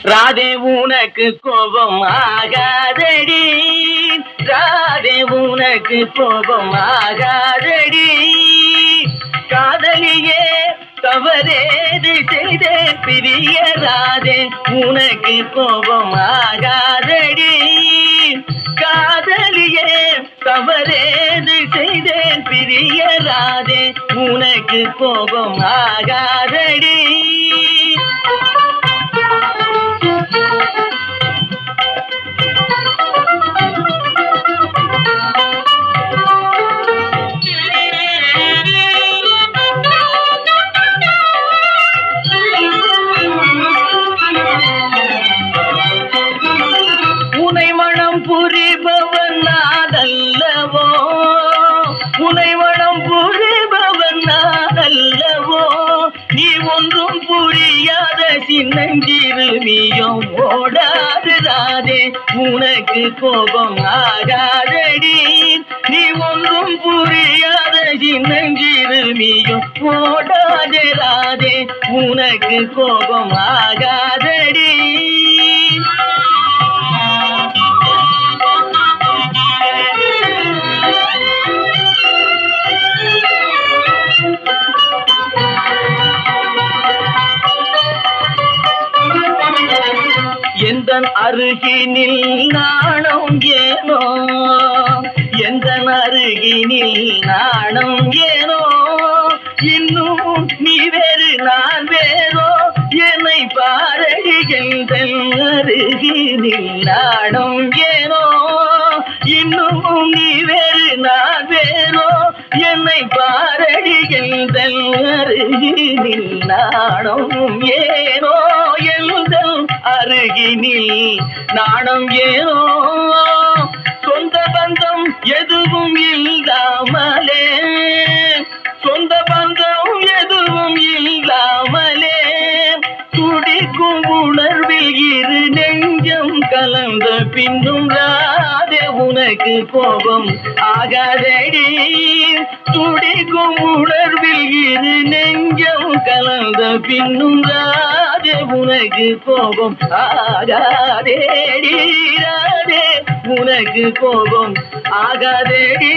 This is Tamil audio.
ராதே உனக்கு கோபம் ஆகாதடி, ராதே உனக்கு கோபம் ஆகாதடி. காதலியே தவறேது செய்த பிரிய ராதே உனக்கு கோபம் ஆகாதடி. காதலியே தவறேது செய்தேன் பிரிய ராதே உனக்கு கோபம் ஆகாதடி. உனை மனம் புரிபவன் நாதல்லவோ, உனை மனம் புரிபவன் நாதல்லவோ. நீ ஒன்றும் புரியாத சின்னஞ்சிறுமியும் ஓடாது ராதே உனக்கு கோபம் ஆகாதடி. நீ ஒன்றும் புரியாத சின்னஞ்சிறுமியும் ஓடாது ராதே உனக்கு கோபம் ஆகாதடி. எந்தன் அருகினில் நாணம் ஏனோ, எந்தன் அருகினில் நாணம் ஏனோ. இன்னும் நீ வேறு நான் வேறோ என்னை பாரடி. எந்தன் அருகினில் நாணம் ஏனோ, இன்னும் நீ வேறு நான் வேறோ என்னை பாரடி. எந்தன் அருகினில் நாணம் ஏனோ, எந்தன் அருகினில் நாணம் ஏனோ. சொந்த பந்தம் எதுவும் இல்லாமலே, சொந்த பந்தம் எதுவும் இல்லாமலே துடிக்கும் உணர்வில் இரு நெஞ்சம் கலந்த பின்னும் ராதே உனக்கு கோபம் ஆகாதடி. துடிக்கும் உணர்வில் இரு நெஞ்சம் கலந்த பின்னும் ராதே உனக்கு கோபம் ஆகாதேடி. ராதே உனக்கு கோபம் ஆகாதேடி.